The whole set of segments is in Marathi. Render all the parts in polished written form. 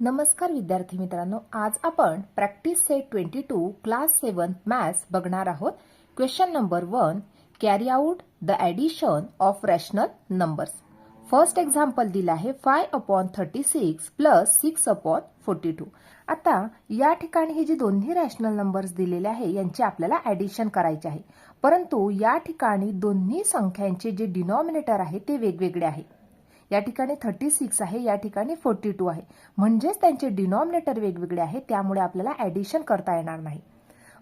नमस्कार विद्यार्थी मित्रांनो, आज आपण प्रॅक्टिस सेट 22 क्लास 7 मॅथ्स बघणार आहोत. Question number 1, carry out the addition of rational numbers. First example दिलं आहे 5/36 प्लस 6/42. आता या ठिकाणी हे जे दोन्ही रॅशनल नंबर्स दिलेले आहे यांचे आपल्याला ॲडिशन करायचे आहे, परंतु या ठिकाणी दोन्ही संख्यांचे जे डिनॉमिनेटर आहे ते वेगवेगळे आहे. या ठिकाणी 36 आहे, या ठिकाणी 42 आहे, म्हणजेच त्यांचे डिनॉमिनेटर वेगवेगळे आहे, त्यामुळे आपल्याला ॲडिशन करता येणार नाही.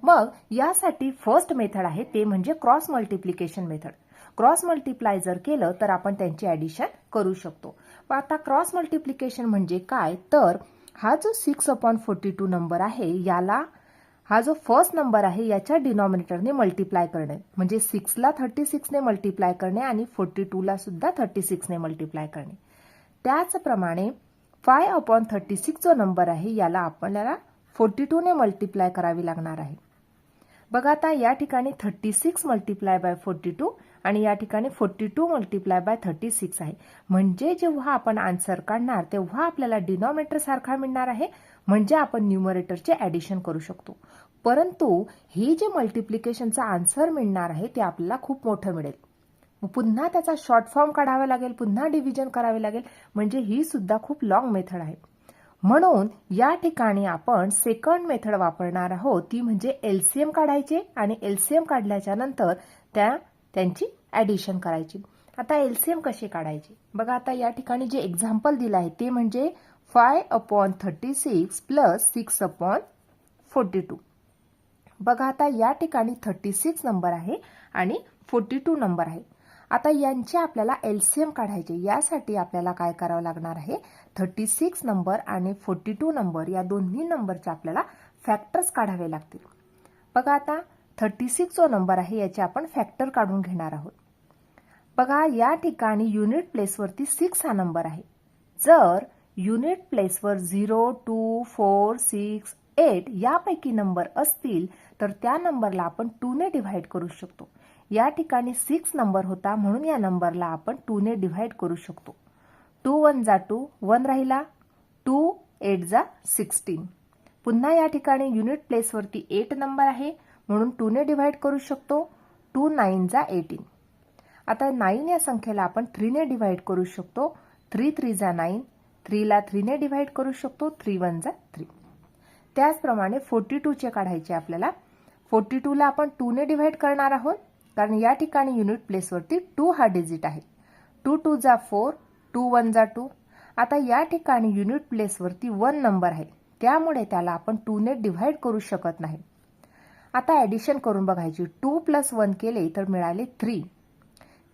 मग यासाठी फर्स्ट मेथड आहे ते म्हणजे cross multiplication method. Cross multiply जर केलं तर आपण त्यांची ॲडिशन करू शकतो. आता क्रॉस मल्टिप्लिकेशन म्हणजे काय, तर हा जो 6/42 नंबर आहे याला हा जो फर्स्ट नंबर आहे याच्या डिनॉमिनेटरने मल्टिप्लाय करणे, म्हणजे 6ला 36 ने मल्टिप्लाय करणे आणि 42ला सुद्धा 36 ने मल्टिप्लाय करणे. त्याचप्रमाणे 5/36 जो नंबर आहे याला आपल्याला 42 ने मल्टिप्लाय करावी लागणार आहे. बघा आता या ठिकाणी 36 मल्टिप्लाय बाय 42 आणि या ठिकाणी 42 मल्टिप्लाय बाय 36 आहे, म्हणजे जेव्हा आपण आन्सर काढणार तेव्हा आपल्याला डिनॉमिनेटर सारखा मिळणार आहे, म्हणजे आपण न्यूमरेटरचे ॲडिशन करू शकतो. परंतु हे जे मल्टिप्लिकेशनचा आन्सर मिळणार आहे ते आपल्याला खूप मोठं मिळेल. पुन्हा त्याचा शॉर्ट फॉर्म काढावा लागेल, पुन्हा डिव्हिजन करावे लागेल, म्हणजे ही सुद्धा खूप लॉंग मेथड आहे. म्हणून या ठिकाणी आपण सेकंड मेथड वापरणार आहोत, ती म्हणजे एलसीएम काढायचे आणि एलसीएम काढल्याच्या नंतर त्यांची ॲडिशन करायची. आता एलसीएम कशी काढायची बघा. आता या ठिकाणी जे एक्झाम्पल दिलं आहे ते म्हणजे 5/36 प्लस 6/42. बघा आता या ठिकाणी 36 नंबर आहे आणि 42 नंबर आहे. आता यांचे आपल्याला एलसीएम काढायचे, यासाठी आपल्याला काय करावं लागणार आहे, 36 नंबर आणि 42 नंबर या दोन्ही नंबरचे आपल्याला फॅक्टर्स काढावे लागतील. बघा आता 36 जो नंबर आहे याचे आपण फॅक्टर काढून घेणार आहोत. बघा या ठिकाणी युनिट प्लेसवरती 6 हा नंबर आहे. जर युनिट प्लेसवर 0, 2, 4, 6, 8 यापैकी नंबर असतील तर त्या नंबरला आपण 2 ने डिव्हाइड करू शकतो. या ठिकाणी 6 नंबर होता म्हणून या नंबरला आपण 2 ने डिव्हाइड करू शकतो. 2 1 जा 2, 1 राहिला, 2 8 जा 16. पुन्हा या ठिकाणी युनिट प्लेसवरती 8 नंबर आहे म्हणून 2 ने डिव्हाइड करू शकतो. 2 9 जा 18. आता 9 या संख्येला आपण 3 ने डिव्हाइड करू शकतो. 3 3 जा 9, 3 ला 3 ने डिव्हाइड करू शकतो. 3 1 जा 3. त्याचप्रमाणे 42 चे काढायचे आपल्याला. 42 ला आपण 2 ने डिव्हाइड करणार आहोत, कारण या ठिकाणी युनिट प्लेसवरती 2 हा डिजिट आहे. 2 2 जा 4, 2 1 जा 2. आता या ठिकाणी युनिट प्लेसवरती 1 नंबर आहे, त्यामुळे त्याला आपण 2 ने डिव्हाइड करू शकत नाही. आता ॲडिशन करून बघायची. 2 + 1 केले तर मिळाले 3.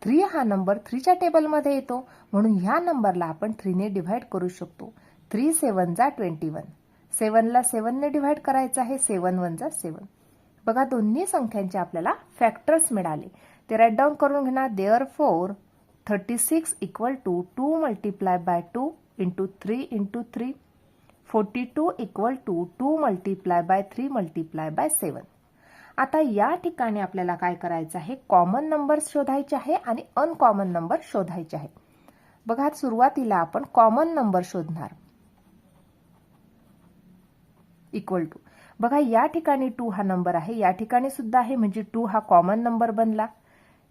3 हा नंबर 3च्या टेबलमध्ये येतो, म्हणून ह्या नंबरला आपण 3 ने डिव्हाइड करू शकतो. 3 7 जा 21. 7 ला 7 ने डिव्हाइड करायचं आहे. 7 1 जा 7. बघा दोन्ही संख्यांचे आपल्याला फॅक्टर्स मिळाले, ते राईट डाऊन करून घेणार. Therefore 36 = 2 multiply by 2 into 3 into 3. 42 = 2 multiply by 3 multiply by 7. आता या ठिकाणी आपल्याला काय करायचं आहे, कॉमन नंबर शोधायचे आहे आणि अनकॉमन नंबर शोधायचे आहे. बघा सुरुवातीला आपण कॉमन नंबर शोधणार. इक्वल टू, बघा या ठिकाणी 2 हा नंबर आहे, या ठिकाणी सुद्धा आहे, म्हणजे 2 हा कॉमन नंबर बनला.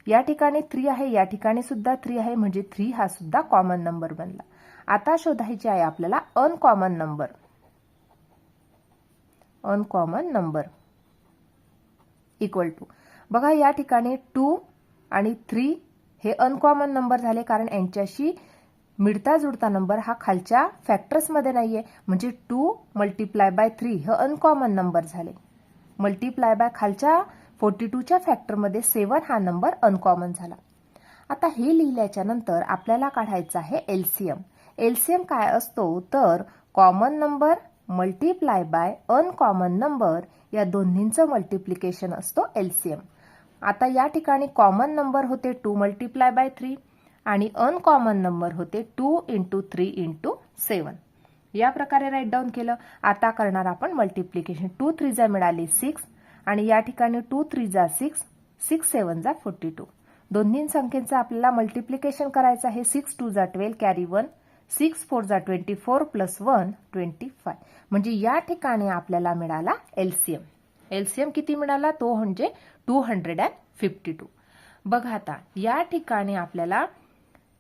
या ठिकाणी 3 आहे, या ठिकाणी सुद्धा 3 आहे, म्हणजे 3 हा सुद्धा कॉमन नंबर बनला. आता शोधायचे आहे आपल्याला uncommon number. Uncommon number equal to, बघा या ठिकाणी 2 आणि 3 हे अनकॉमन नंबर झाले, कारण यांच्याशी मिळता जुळता नंबर हा खालच्या फॅक्टर्समध्ये नाहीये, म्हणजे 2 मल्टिप्लाय बाय 3 हे अनकॉमन नंबर झाले. मल्टिप्लाय बाय खालच्या 42च्या फॅक्टरमध्ये 7 हा नंबर अनकॉमन झाला. आता हे लिहिल्याच्या नंतर आपल्याला काढायचं आहे एलसीएम. एलसीएम काय असतो, तर common number multiply by uncommon number या दोन्हींचं मल्टिप्लिकेशन असतो एलसीएम. आता या ठिकाणी कॉमन नंबर होते 2 मल्टिप्लाय बाय 3 आणि अनकॉमन नंबर होते 2 इंटू 3 इंटू 7. या प्रकारे राईट डाऊन केलं. आता करणार आपण मल्टिप्लिकेशन. 2 3 जा मिळाले 6 आणि या ठिकाणी 2 3 जा 6, 6 7 जा 42. दोन्ही संख्येचं आपल्याला मल्टिप्लिकेशन करायचं आहे. 6 2 जा 12 कॅरी 1, 6 4 जा 24 प्लस 1 25. म्हणजे या ठिकाणी आपल्याला मिळाला एलसीएम. एलसीएम किती मिळाला तो म्हणजे 252. बघा आता या ठिकाणी आपल्याला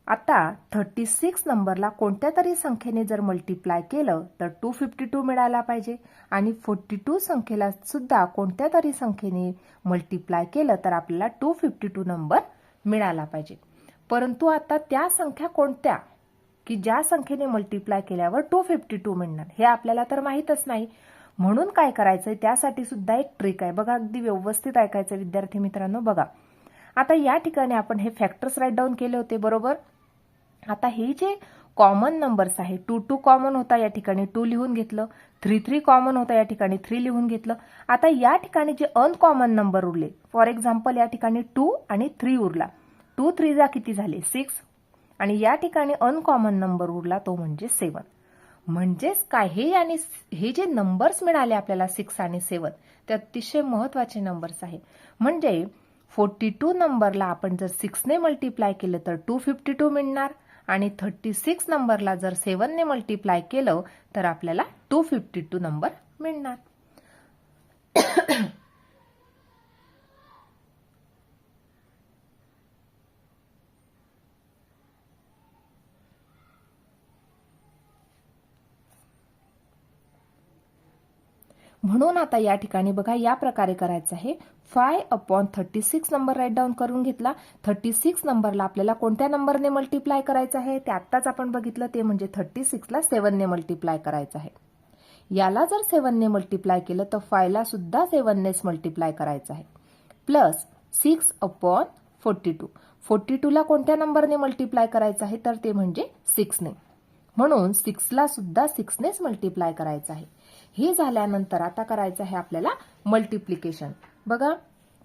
आता 36 नंबरला कोणत्या तरी संख्येने जर मल्टिप्लाय केलं तर 252 मिळायला पाहिजे आणि 42 संख्येला सुद्धा कोणत्या तरी संख्येने मल्टिप्लाय केलं तर आपल्याला 252 नंबर मिळाला पाहिजे. परंतु आता त्या संख्या कोणत्या की ज्या संख्येने मल्टिप्लाय केल्यावर 252 मिळणार हे आपल्याला तर माहीतच नाही. म्हणून काय करायचंय त्यासाठी सुद्धा एक ट्रिक आहे. बघा अगदी व्यवस्थित ऐकायचं विद्यार्थी मित्रांनो. बघा आता या ठिकाणी आपण हे फॅक्टर्स राईट डाऊन केले होते बरोबर. आता हे जे कॉमन नंबर्स आहे 2 कॉमन होता या ठिकाणी 2 लिहून घेतलं. 3 कॉमन होता या ठिकाणी 3 लिहून घेतलं. आता या ठिकाणी जे अनकॉमन नंबर उरले फॉर एक्झाम्पल या ठिकाणी 2 आणि 3 उरला. 2 3 जा किती झाले 6 आणि या ठिकाणी अनकॉमन नंबर उरला तो म्हणजे 7. म्हणजेच काय हे आणि हे जे नंबर्स मिळाले आपल्याला 6 आणि 7 ते अतिशय महत्वाचे नंबर्स आहे. म्हणजे 42 नंबरला आपण जर 6 ने मल्टिप्लाय केलं तर 252 मिळणार आणि 36 नंबरला जर 7 ने मल्टिप्लाय केलं तर आपल्याला 252 नंबर मिळणार. म्हणून आता या ठिकाणी बघा या प्रकारे करायचं आहे. 5/36 नंबर राईट डाऊन करून घेतला. 36 नंबरला आपल्याला कोणत्या नंबरने मल्टिप्लाय करायचं आहे ते आत्ताच आपण बघितलं ते म्हणजे 36 ला 7 ने मल्टिप्लाय करायचं आहे. याला जर 7 ने मल्टिप्लाय केलं तर 5 ला सुद्धा 7 नेच मल्टिप्लाय करायचं आहे. प्लस 6/42. 42 ला कोणत्या नंबरने मल्टिप्लाय करायचं आहे तर ते म्हणजे 6 ने. म्हणून 6 ला सुद्धा 6 नेच मल्टिप्लाय करायचं आहे. हे झाल्यानंतर आता करायचं आहे आपल्याला मल्टिप्लिकेशन. बघा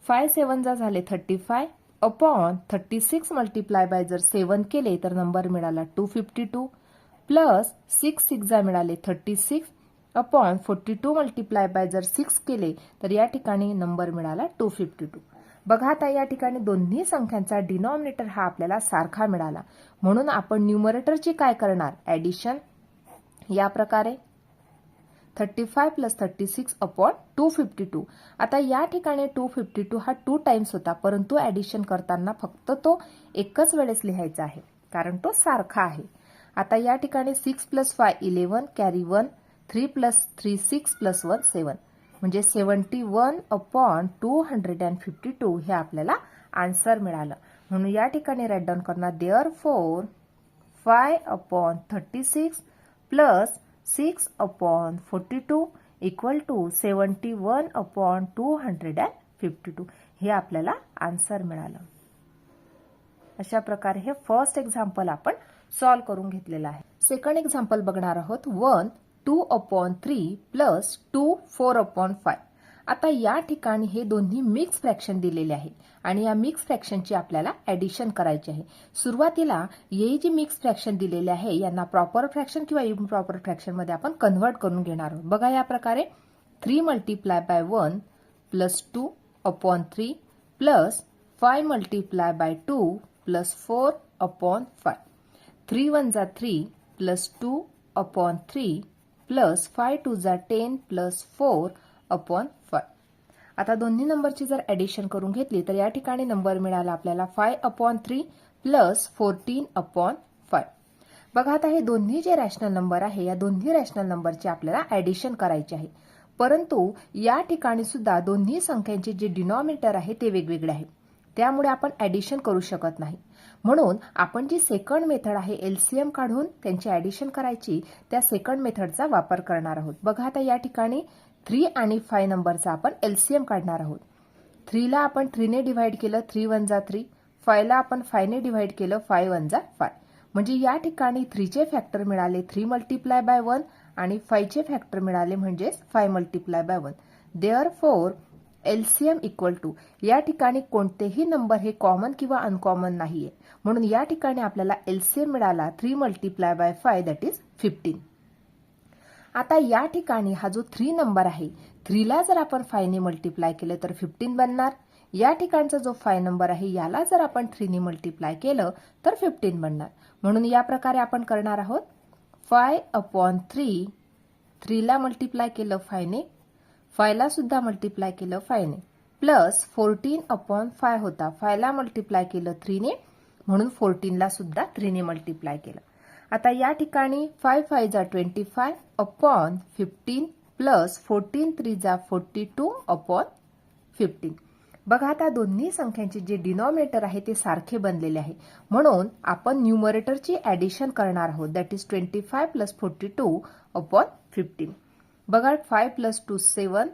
5 7 जा झाले 35 अपॉन 36 मल्टिप्लाय बाय जर 7 केले तर नंबर मिळाला 252 प्लस 6 6 जा मिळाले 36 अपॉन 42 मल्टिप्लाय बाय जर 6 केले तर या ठिकाणी नंबर मिळाला 252. बघा आता या ठिकाणी दोन्ही संख्यांचा डिनॉमिनेटर हा आपल्याला सारखा मिळाला. म्हणून आपण न्यूमरेटरची काय करणार ऍडिशन या प्रकारे 35 प्लस 36 अपॉन 252. आता या ठिकाणी 252 हा 2 टाइम्स होता परंतु ऍडिशन करताना फक्त तो एकच वेळेस लिहायचा आहे कारण तो सारखा आहे. आता या ठिकाणी 6 प्लस 5 11 कॅरी 1 3 प्लस 3 6 प्लस 1 7 म्हणजे 71 अपॉन 252 हे आपल्याला आन्सर मिळालं. म्हणून या ठिकाणी राईट डाऊन करणार देअरफॉर 5/36 प्लस 6/42 इक्वल टू 71/252 हे आपल्याला आन्सर मिळालं. अशा प्रकारे हे फर्स्ट एक्झाम्पल आपण सॉल्व्ह करून घेतलेलं आहे. सेकंड एक्झाम्पल बघणार आहोत 1 2/3 प्लस 2 4/5. आता या ठिकाणी हे दोन्ही मिक्स फ्रॅक्शन दिलेले आहे आणि या मिक्स फ्रॅक्शनची आपल्याला ऍडिशन करायची आहे. सुरुवातीला हे जी मिक्स फ्रॅक्शन दिलेले आहे यांना प्रॉपर फ्रॅक्शन किंवा इम्प्रॉपर फ्रॅक्शन मध्ये आपण कन्व्हर्ट करून घेणार आहोत. बघा या प्रकारे 3 multiply by 1 plus 2/3 plus 5 multiply by 2 plus 4/5. 3 1 जा 3 प्लस 2/3 प्लस 5 2 जा 10 प्लस 4/5. आता दोन्ही नंबरची जर ऍडिशन करून घेतली तर या ठिकाणी नंबर मिळाला आपल्याला 5/3 प्लस 14/5. बघा आता हे दोन्ही जे रॅशनल नंबर आहे या दोन्ही रॅशनल नंबरची आपल्याला ऍडिशन करायची आहे. परंतु या ठिकाणी सुद्धा दोन्ही संख्यांचे जे डिनॉमिनेटर आहे ते वेगवेगळे आहे त्यामुळे आपण ऍडिशन करू शकत नाही. म्हणून आपण जी सेकंड मेथड आहे एलसीएम काढून त्यांची ऍडिशन करायची त्या सेकंड मेथडचा वापर करणार आहोत. बघा आता या ठिकाणी 3 आणि 5 नंबरचा आपण एलसीएम काढणार आहोत. 3 ला आपण 3 ने डिव्हाइड केलं 3 1 जा 3. 5 ला आपण 5 ने डिव्हाइड केलं 5 1 जा 5. म्हणजे या ठिकाणी 3 चे फॅक्टर मिळाले 3 मल्टिप्लाय बाय 1 आणि 5 चे फॅक्टर मिळाले म्हणजेच 5 multiply by 1. Therefore LCM equal to या ठिकाणी कोणतेही नंबर हे कॉमन किंवा अनकॉमन नाहीये म्हणून या ठिकाणी आपल्याला एलसीएम मिळाला 3 मल्टिप्लाय बाय 5 दॅट इज 15. आता या ठिकाणी हा जो 3 नंबर आहे 3 ला जर आपण 5 ने मल्टिप्लाय केले तर 15 बनणार. या ठिकाणचा जो 5 नंबर आहे याला जर आपण 3 ने मल्टिप्लाय केलं तर 15 बनणार. म्हणून या प्रकारे आपण करणार आहोत 5/3. 3 ला मल्टिप्लाय केलं 5 ने, 5 ला सुद्धा मल्टिप्लाय केलं 5 ने, प्लस 14/5 होता. 5 ला मल्टिप्लाय केलं 3 ने, म्हणून 14 ला सुद्धा 3 ने मल्टिप्लाय केलं. आता या ठिकाणी 5 5 जा 25 अपॉन 15 प्लस 14 3 जा 42 अपॉन 15. बघा आता दोन्ही संख्यांचे जे डिनॉमिनेटर आहे ते सारखे बनलेले आहे, म्हणून आपण न्यूमरेटरची ऍडिशन करणार आहोत. That is 25 plus 42 upon 15. बघा 5 plus 2 7,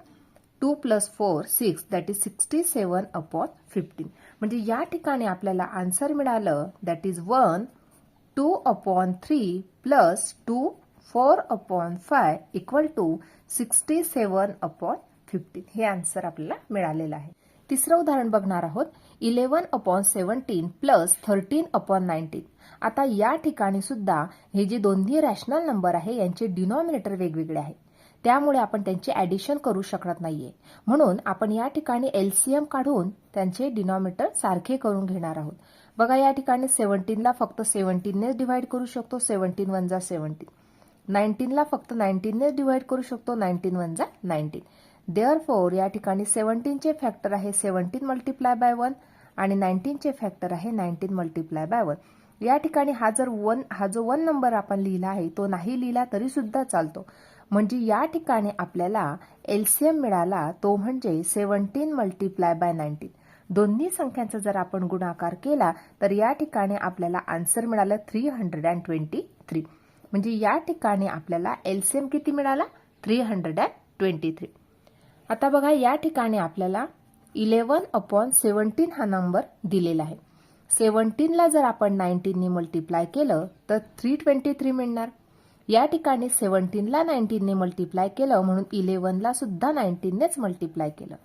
2 plus 4 6, that is 67 upon 15. म्हणजे या ठिकाणी आपल्याला आन्सर मिळालं that is 1 2/3 plus 2 4/5 equal to 67/15. हे आन्सर आपल्याला मिळालेलं आहे. तिसरं उदाहरण बघणार आहोत 11/17 प्लस 13/19. आता या ठिकाणी सुद्धा हे जे दोन्ही रॅशनल नंबर आहे यांचे डिनॉमिनेटर वेगवेगळे आहे, त्यामुळे आपण त्यांची ऍडिशन करू शकत नाहीये. म्हणून आपण या ठिकाणी एलसीएम काढून त्यांचे डिनॉमिनेटर सारखे करून घेणार आहोत. बघा या ठिकाणी 17 ला फक्त 17 नेच डिवाइड करू शकतो. 17 1 जा 17. 19 ला फक्त 19 नेच डिवाइड करू शकतो. 19 1 जा 19. देअरफॉर या ठिकाणी 17 चे फॅक्टर आहे 17 मल्टिप्लाय बाय 1 आणि 19 चे फॅक्टर आहे 19 मल्टिप्लाय बाय 1. या ठिकाणी हा जो 1 नंबर आपण लिहिला आहे तो नाही लिहिला तरी सुद्धा चालतो. म्हणजे या ठिकाणी आपल्याला एलसीएम मिळाला तो म्हणजे 17 मल्टिप्लाय बाय 19. दोन्ही संख्यांचा जर आपण गुणाकार केला तर या ठिकाणी आपल्याला आन्सर मिळालं 323. म्हणजे या ठिकाणी आपल्याला एलसीएम किती मिळाला 323. आता बघा या ठिकाणी आपल्याला 11/17 हा नंबर दिलेला आहे. 17 ला जर आपण 19 ने मल्टिप्लाय केलं तर 323 मिळणार. या ठिकाणी 17 ला 19 ने मल्टिप्लाय केलं म्हणून 11 ला सुद्धा 19 नेच मल्टिप्लाय केलं,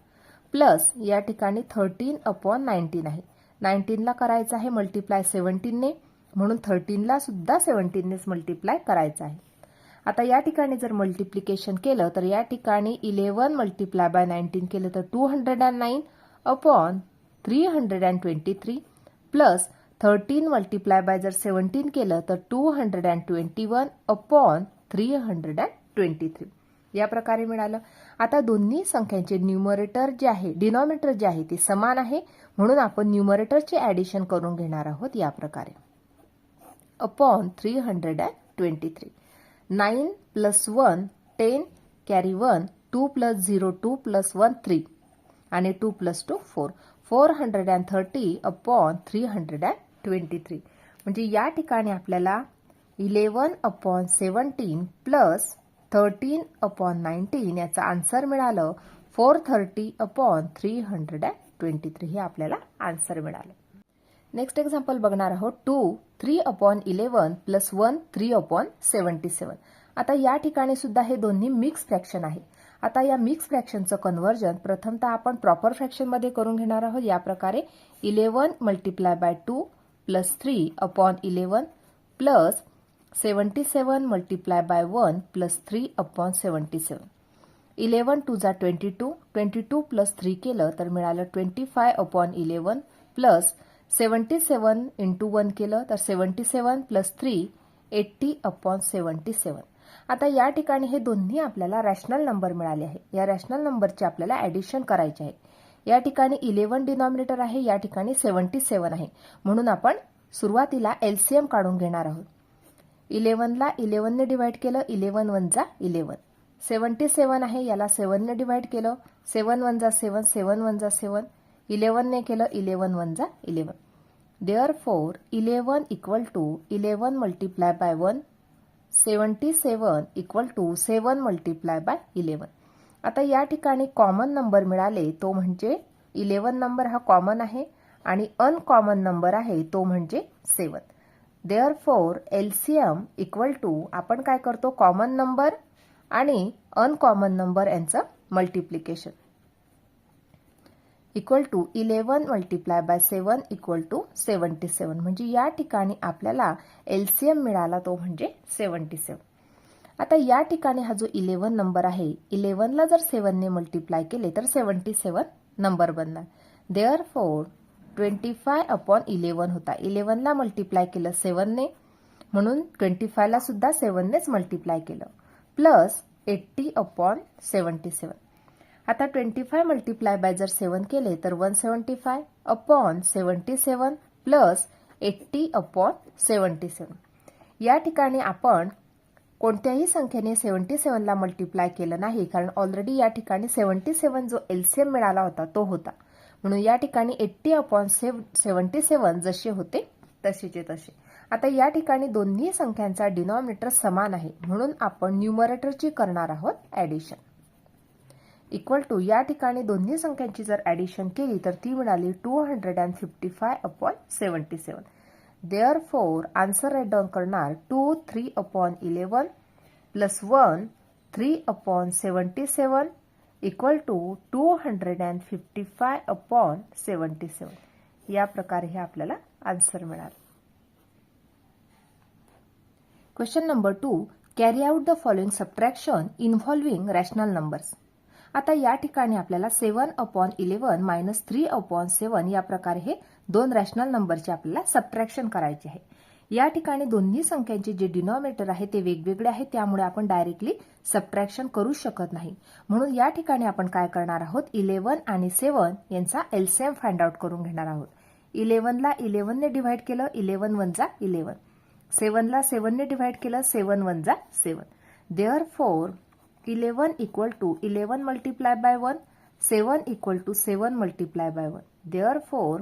प्लस या ठिकाणी 13/19 आहे. 19 ला करायचं आहे मल्टिप्लाय 17 ने, म्हणून 13 ला सुद्धा 17 नेच मल्टिप्लाय करायचं आहे. आता या ठिकाणी जर मल्टिप्लिकेशन केलं तर या ठिकाणी 11 मल्टिप्लाय बाय 19 केलं तर 209 अपॉन 323 प्लस 13 मल्टिप्लाय बाय जर 17 केलं तर 221 अपॉन 323. या प्रकारे मिळालं. आता दोन्ही संख्यांचे न्यूमरेटर जे आहे डिनॉमिनेटर जे आहे ते समान आहे, म्हणून आपण न्यूमरेटरचे ऍडिशन करून घेणार आहोत या प्रकारे upon 323. 9 plus 1 10 carry 1, 2 plus 0 2 plus 1 3 आणि 2 प्लस 2 4. 430 अपॉन 323. म्हणजे या ठिकाणी आपल्याला 11/17 प्लस 13/19 याचं आन्सर मिळालं 430 अपॉन 323. हे आपल्याला आन्सर मिळालं. नेक्स्ट एक्झाम्पल बघणार आहोत 2 3/11 प्लस 1 3/77. आता या ठिकाणी सुद्धा हे दोन्ही मिक्स फ्रॅक्शन आहे. आता या मिक्स फ्रॅक्शनचं कन्व्हर्जन प्रथमतः आपण प्रॉपर फ्रॅक्शन मध्ये करून घेणार आहोत. या प्रकारे 11 multiply by 2 plus 3/11 plus 77 multiply by 1 plus 3/77. 11 2 जा 22, 22 प्लस 3 केलं तर मिळालं 25/11 प्लस 77 इंटू 1 केलं तर 77 प्लस 3 80/77. आता या ठिकाणी हे दोन्ही आपल्याला रॅशनल नंबर मिळाले आहे. या रॅशनल नंबरचे आपल्याला ऍडिशन करायचे आहे. या ठिकाणी 11 डिनॉमिनेटर आहे, या ठिकाणी 77 आहे, म्हणून आपण सुरुवातीला एलसीएम काढून घेणार आहोत. 11 ला 11 ने डिवाइड केलं 11 1 जा 11. 77 आहे, याला 7 ने डिवाइड केलं 7 1 जा 7, 7 1 जा 7. 11 ने केलं 11 1 जा 11. Therefore 11 equal to 11 multiply by 1, 77 equal to 7 multiply by 11. आता या ठिकाणी कॉमन नंबर मिळाले तो म्हणजे 11 नंबर हा कॉमन आहे आणि अनकॉमन नंबर आहे तो म्हणजे 7. देअरफॉर एलसीएम इक्वल टू आपण काय करतो कॉमन नंबर आणि अनकॉमन नंबर यांचं multiplication equal to 11 multiply by 7 equal to 77. म्हणजे या ठिकाणी आपल्याला एलसीएम मिळाला तो म्हणजे 77. आता या ठिकाणी हा जो 11 नंबर आहे 11 ला जर 7 ने मल्टिप्लाय केले तर 77 नंबर बनणार. देअरफॉर 25/11 होता. 11ला मल्टिप्लाय केलं 7ने, म्हणून 25ला सुद्धा 7नेच मल्टिप्लाय केलं, प्लस 80/77. आता 25 मल्टिप्लाय बाय जर 7 केले तर 175/77 प्लस 80/77. या ठिकाणी आपण कोणत्याही संख्येने 77ला मल्टिप्लाय केलं नाही, कारण ऑलरेडी या ठिकाणी 77 जो एलसीएम मिळाला होता तो होता. म्हणून या ठिकाणी 80/77 जसे होते तसेचे तसे. आता या ठिकाणी दोन्ही संख्यांचा डिनॉमिनेटर समान आहे, म्हणून आपण न्यूमरेटरची करणार आहोत ॲडिशन. इक्वल टू या ठिकाणी दोन्ही संख्यांची जर ॲडिशन केली तर ती मिळाली 255/77. देअरफॉर आन्सर राईट डाऊन करणार 2 3/11 प्लस 1 3/77 इक्वल टू 255/77. या प्रकारे हे आपल्याला आन्सर मिळालं. Question number 2. Carry out the following subtraction involving rational numbers. आता या ठिकाणी आपल्याला 7/11 मायनस 3/7 या प्रकारे हे दोन रॅशनल नंबरचे आपल्याला सबट्रॅक्शन करायचे आहे. या ठिकाणी दोन्ही संख्यांचे जे डिनॉमिनेटर आहे ते वेगवेगळे आहे, त्यामुळे आपण डायरेक्टली सबट्रॅक्शन करू शकत नाही. म्हणून या ठिकाणी आपण काय करणार आहोत, 11 आणि 7 यांचा एलसीएम फाइंड आउट करून घेणार आहोत. 11ला 11ने डिव्हाइड केलं, 11 1 जा 11. 7ला 7ने डिव्हाइड केलं, 7 1 जा 7. Therefore 11 equal to 11 multiply by 1, 7 equal to 7 multiply by 1. Therefore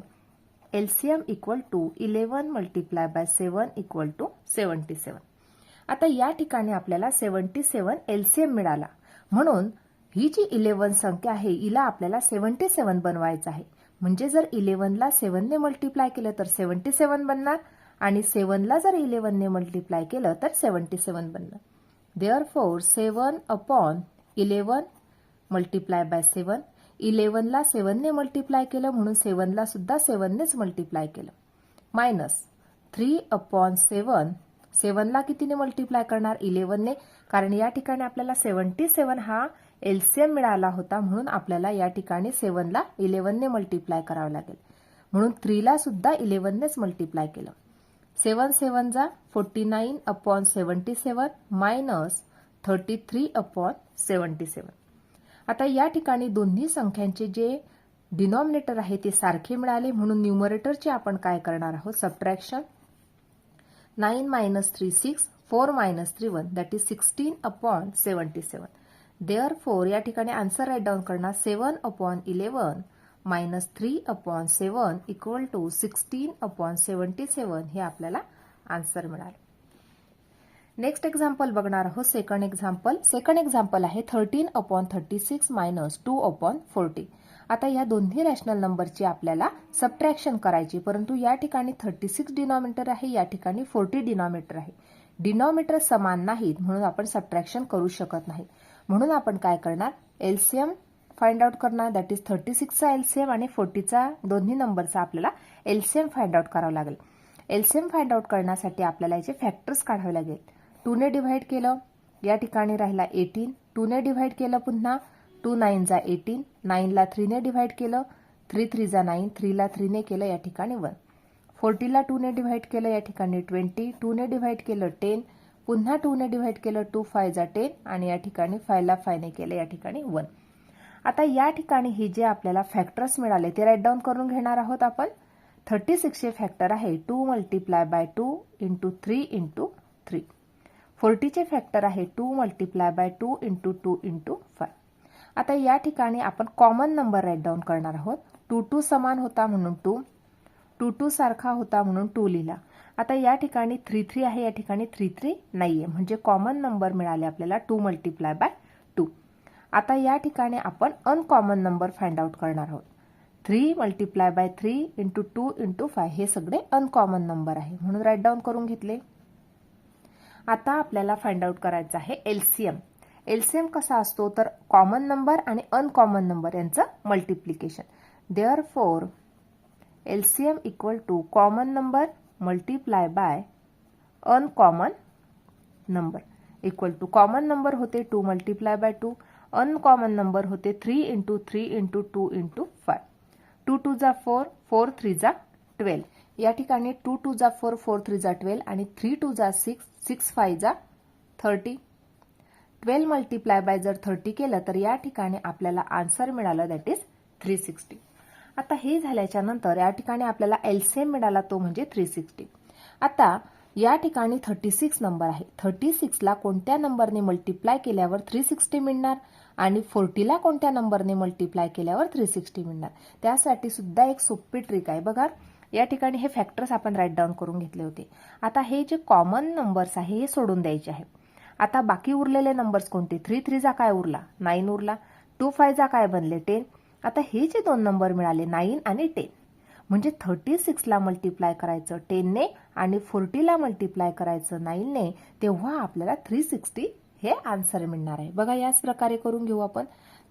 LCM equal to 11 multiply by 7 equal to 77. आता या ठिकाणी आपल्याला 77 एलसीएम मिळाला, म्हणून ही जी 11 संख्या आहे हिला आपल्याला 77 बनवायचं आहे. म्हणजे जर 11ला 7ने मल्टिप्लाय केलं तर 77 बनणार, आणि 7ला जर 11ने मल्टिप्लाय केलं तर 77 बनणार. Therefore 7/11 multiply by 7. 11ला 7ने मल्टिप्लाय केलं, म्हणून 7ला सुद्धा 7नेच मल्टिप्लाय केलं, मायनस 3/7. 7ला कितीने मल्टिप्लाय करणार, 11ने, कारण या ठिकाणी आपल्याला 77 हा एलसीएम मिळाला होता, म्हणून आपल्याला या ठिकाणी 7ला 11ने मल्टिप्लाय करावं लागेल, म्हणून 3ला सुद्धा 11नेच मल्टिप्लाय केलं. 7 7 जा 49/77 मायनस 33/77. आता या ठिकाणी दोन्ही संख्यांचे जे डिनॉमिनेटर आहे ते सारखे मिळाले, म्हणून न्यूमरेटरचे आपण काय करणार आहोत, सबट्रॅक्शन. 9 - 3 6, 4 - 3 1, that is 16/77. देअरफॉर या ठिकाणी आन्सर राईट डाऊन करणार 7/11 मायनस 3/7 इक्वल टू 16/77. हे आपल्याला आन्सर मिळाले. नेक्स्ट एक्झाम्पल बघणार आहोत. सेकंड एक्झाम्पल आहे 13/36 मायनस 2/40. आता या दोन्ही रॅशनल नंबरची आपल्याला सबट्रॅक्शन करायची, परंतु या ठिकाणी 36 डिनॉमिनेटर आहे, या ठिकाणी 40 डिनॉमिनेटर आहे. डिनॉमिनेटर समान नाहीत, म्हणून आपण सबट्रॅक्शन करू शकत नाही. म्हणून आपण काय करणार, एलसीएम फाइंड आउट करणार, दॅट इज 36चा एलसीएम आणि 40चा दोन्ही नंबरचा आपल्याला एलसीएम फाइंड आउट करावं लागेल. एलसीएम फाइंड आउट करण्यासाठी आपल्याला याचे फॅक्टर्स काढावे लागेल. 2ने डिव्हाइड केलं, या ठिकाणी राहिला 18. 2ने डिव्हाइड केलं पुन्हा, 2 9 जा 18. 9ला 3ने डिव्हाइड केलं, 3 3 जा 9. 3ला 3ने केलं, या ठिकाणी 1. 40ला 2ने डिव्हाइड केलं, या ठिकाणी 20. 2ने डिव्हाइड केलं 10. पुन्हा 2ने डिव्हाइड केलं, 2 5 जा 10. आणि या ठिकाणी 5ला 5ने केलं, या ठिकाणी 1. आता या ठिकाणी हे जे आपल्याला फॅक्टर्स मिळाले ते राईट डाऊन करून घेणार आहोत आपण. 36चे फॅक्टर आहे 2 मल्टिप्लाय बाय 2 इंटू 3 इंटू 3. 40चे फॅक्टर आहे 2 मल्टिप्लाय बाय 2 इंटू 2 इंटू 5. आता या ठिकाणी आपण कॉमन नंबर राईट डाऊन करणार आहोत. 2 2 समान होता म्हणून 2, 2 2 सारखा होता म्हणून 2 लिहिला. आता या ठिकाणी 3 3 आहे, या ठिकाणी 3 3 नाहीये, म्हणजे कॉमन नंबर मिळाले आपल्याला 2 मल्टिप्लाय बाय 2. आता या ठिकाणी आपण अनकॉमन नंबर फाइंड आउट करणार आहोत. 3 मल्टिप्लाय बाय 3 इंटू 2 इंटू 5 हे सगळे अनकॉमन नंबर आहे, म्हणून राईट डाऊन करून घेतले. आता आपल्याला फाइंड आउट करायचं आहे एलसीएम. एलसीएम कसा असतो तर कॉमन नंबर आणि अनकॉमन नंबर यांचं multiplication. Therefore LCM equal to common number multiply by uncommon number equal to common number होते 2 मल्टिप्लाय बाय 2, अनकॉमन नंबर होते 3 इंटू 3 इंटू 2 इंटू 5. 2 2 जा 4, 4 3 जा 12. या ठिकाणी 2 2 जा 4, 4 3 जा 12 आणि 3 2 जा 6, 6 5 जा 30. 12 मल्टिप्लाय बाय जर 30 केलं तर या ठिकाणी आपल्याला आन्सर मिळालं दॅट इज 360. आता हे झाल्याच्या नंतर या ठिकाणी आपल्याला एलसीएम मिळाला तो म्हणजे 360. आता या ठिकाणी 36 नंबर आहे. 36 ला कोणत्या नंबरने मल्टिप्लाय केल्यावर 360 मिळणार आणि 40 ला कोणत्या नंबरने मल्टिप्लाय केल्यावर 360 मिळणार. त्यासाठी सुद्धा एक सोपी ट्रिक आहे बघा. या ठिकाणी हे फॅक्टर्स आपण राईट डाऊन करून घेतले होते. आता हे जे कॉमन नंबर्स आहे हे सोडून द्यायचे आहे. आता बाकी उरलेले नंबर्स कोणते? 3 3 जा काय उरला? 9 उरला. 2 5 जा काय बनले? 10. आता हे जे दोन नंबर मिळाले 9 आणि 10 म्हणजे 36 ला मल्टिप्लाय करायचं 10 ने आणि 40 ला मल्टिप्लाय करायचं 9 ने, तेव्हा आपल्याला 360 हे आन्सर मिळणार आहे. बघा याच प्रकारे करून घेऊ आपण.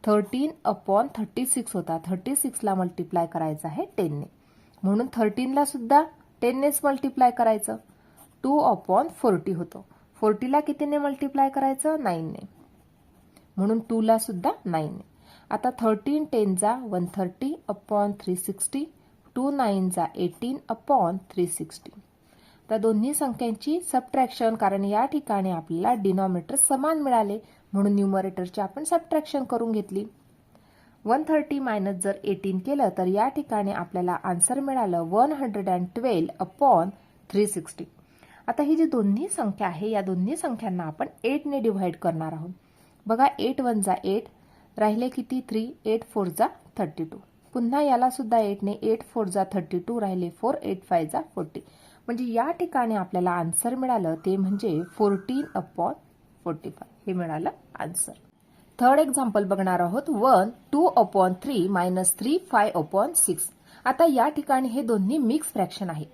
13/36 होता. 36 ला मल्टिप्लाय करायचं आहे 10 ने, म्हणून 13 ला सुद्धा 10 नेच मल्टिप्लाय करायचं. 2/40 होतो. 40 ला कितीने मल्टिप्लाय करायचं? 9 ने, म्हणून 2 ला सुद्धा 9 ने. आता 13 10 जा 130/360, 2 9 जा 18/360. तर दोन्ही संख्यांची सबट्रॅक्शन, कारण या ठिकाणी आपल्याला डिनॉमिनेटर समान मिळाले म्हणून न्यूमरेटरची आपण सबट्रॅक्शन करून घेतली. 130 मायनस जर 18 केलं तर या ठिकाणी आपल्याला आन्सर मिळालं 112/360. आता ही जी दोन्ही संख्या आहे या दोन्ही संख्यांना आपण 8 ने डिव्हाइड करणार आहोत. बघा 8 1 जा 8, राहिले किती? 3. 8 4 जा 32. पुन्हा याला सुद्धा 8 ने, 8 4 जा 32, राहिले 4. 8 5 जा 40. म्हणजे या ठिकाणी आपल्याला आन्सर मिळालं ते म्हणजे 14/45 हे मिळालं आन्सर. थर्ड एक्झाम्पल बघणार आहोत. 1 2/3 मायनस 3 5/6. आता या ठिकाणी हे दोन्ही मिक्स फ्रॅक्शन आहे.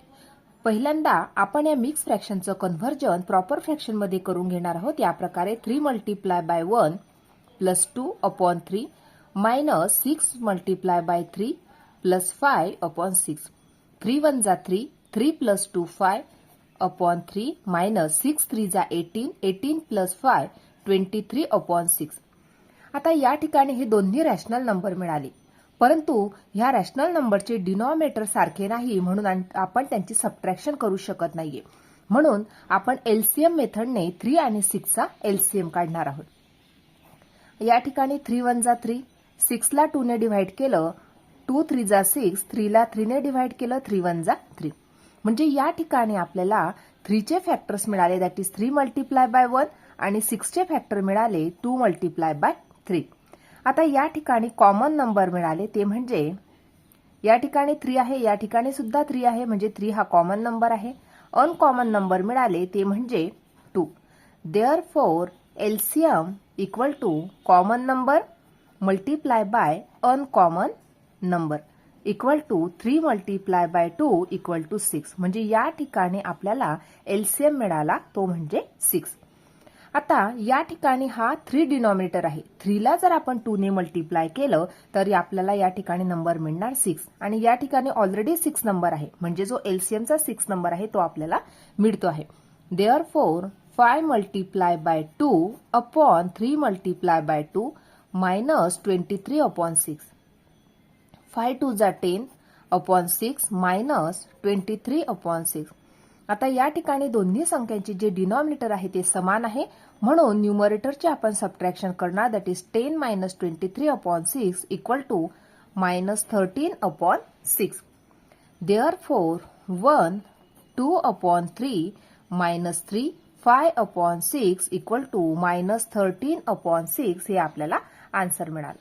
पहिल्यांदा आपण या मिक्स फ्रॅक्शनचं कन्व्हर्जन प्रॉपर फ्रॅक्शन मध्ये करून घेणार आहोत. या प्रकारे 3 multiply by 1 plus 2/3 minus 6 multiply by 3 plus 5/6. 3 1 जा 3, 3 प्लस 2 5/3 मायनस 6 3 जा 18, 18 प्लस 5 23/6. आता या ठिकाणी हे दोन्ही रॅशनल नंबर मिळाले, परंतु ह्या रॅशनल नंबरचे डिनॉमिनेटर सारखे नाही म्हणून आपण त्यांची सबट्रॅक्शन करू शकत नाहीये. म्हणून आपण एलसीएम मेथडने 3 आणि 6 चा एलसीएम काढणार आहोत. या ठिकाणी 3 1 जा 3, 6 ला 2 ने डिव्हाइड केलं, 2 3 जा 6, 3 ला 3 ने डिव्हाइड केलं, 3 1 जा 3. म्हणजे या ठिकाणी आपल्याला 3 चे फॅक्टर्स मिळाले दॅट इज 3 मल्टिप्लाय बाय 1 आणि 6 चे फॅक्टर मिळाले 2 मल्टिप्लाय बाय 3. आता या ठिकाणी कॉमन नंबर मिळाले ते म्हणजे या ठिकाणी 3 आहे, या ठिकाणी सुद्धा 3 आहे, म्हणजे 3 हा कॉमन नंबर आहे. अनकॉमन नंबर मिळाले ते म्हणजे 2. Therefore LCM equal to common number multiply by uncommon number equal to 3 multiply by 2 equal to 6. म्हणजे या ठिकाणी आपल्याला एलसीएम मिळाला तो म्हणजे 6. आता या ठिकाणी हा 3 डिनॉमिनेटर आहे. 3 ला जर आपण 2 ने मल्टिप्लाय केलं तर आपल्याला या ठिकाणी नंबर मिळणार 6 आणि या ठिकाणी ऑलरेडी 6 नंबर आहे, म्हणजे जो एलसीएमचा 6 नंबर आहे तो आपल्याला मिळतो आहे. Therefore 5 multiply by 2 upon 3 multiply by 2 minus 23/6. 5 2 जा 10/6 मायनस 23/6. आता या ठिकाणी दोन्ही संख्यांचे जे डिनॉमिनेटर आहे ते समान आहे म्हणून न्यूमरेटरचे आपण सबट्रॅक्शन करणार that is 10 minus 23/6 equal to minus 13/6. Therefore 1 2/3 minus 3 5/6 equal to minus 13/6 हे आपल्याला आन्सर मिळालं.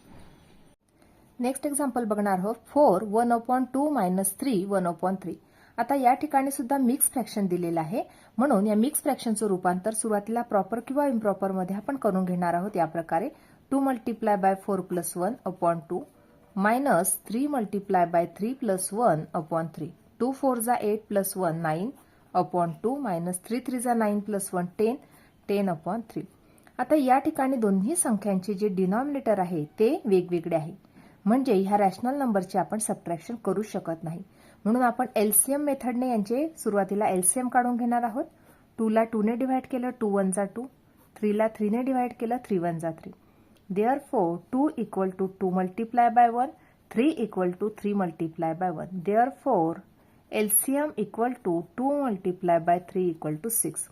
नेक्स्ट एक्झाम्पल बघणार आहोत. 4 1/2 मायनस 3 1/3. आता या ठिकाणी सुद्धा मिक्स फ्रॅक्शन दिलेलं आहे म्हणून या मिक्स फ्रॅक्शनचं रूपांतर सुरुवातीला प्रॉपर किंवा इम्प्रॉपर मध्ये आपण करून घेणार आहोत. या प्रकारे 2 multiply bye 4 plus 1/2 minus 3 multiply by 3 plus 1/3. 2 4 जा 8 प्लस 1 9/2 मायनस 3 3 जा 9 प्लस 1 10 10/3. आता या ठिकाणी दोन्ही संख्यांचे जे डिनॉमिनेटर आहे ते वेगवेगळे आहे, म्हणजे ह्या रॅशनल नंबरचे आपण सबट्रॅक्शन करू शकत नाही. म्हणून आपण एलसीएम मेथडने यांचे सुरुवातीला एलसीएम काढून घेणार आहोत. 2 ला 2 ने डिव्हाइड केलं 2 1 जा 2, 3 ला 3 ने डिव्हाइड केलं 3 1 जा 3. Therefore 2 equal to 2 multiply by 1 3 equal to 3 multiply by 1. Therefore LCM equal to 2 multiply by 3 equal to 6.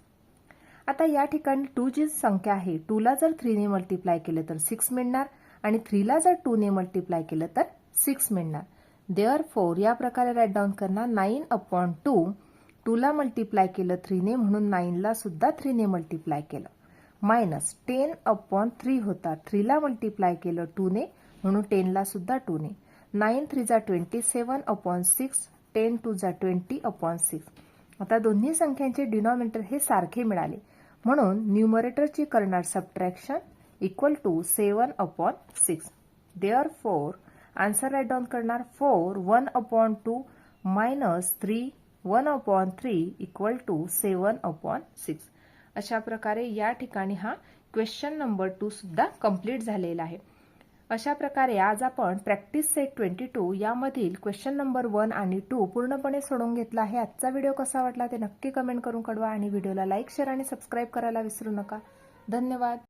आता या ठिकाणी 2 जी संख्या आहे 2 ला जर 3 ने मल्टिप्लाय केलं तर 6 मिळणार आणि 3 ला जर 2 ने मल्टिप्लाय केलं तर 6 मिळणार. देअरफॉर या प्रकारे राईट डाऊन करणार 9/2. 2 ला मल्टिप्लाय केलं 3 ने म्हणून 9 ला सुद्धा 3 ने मल्टिप्लाय केलं. मायनस 10/3 होता. 3 ला मल्टिप्लाय केलं 2 ने म्हणून 10 ला सुद्धा 2 ने. 9 3 जा 27/6. 10 2 जा 20/6. आता दोन्ही संख्यांचे डिनॉमिनेटर हे सारखे मिळाले म्हणून न्यूमरेटरची करणार subtraction equal to 7/6. Therefore answer write down करणार 4 1/2 मायनस 3 1/3 इक्वल टू 7/6. अशा प्रकारे या ठिकाणी हा क्वेश्चन नंबर 2 सुद्धा कंप्लीट झालेला आहे. अशा प्रकारे आज आपण प्रॅक्टिस सेट 22 यामधील क्वेश्चन नंबर 1 आणि 2 पूर्णपणे सोडवून घेतला आहे. आजचा व्हिडिओ कसा वाटला ते नक्की कमेंट करून कळवा आणि व्हिडिओला लाईक शेअर आणि सबस्क्राईब करायला विसरू नका. धन्यवाद.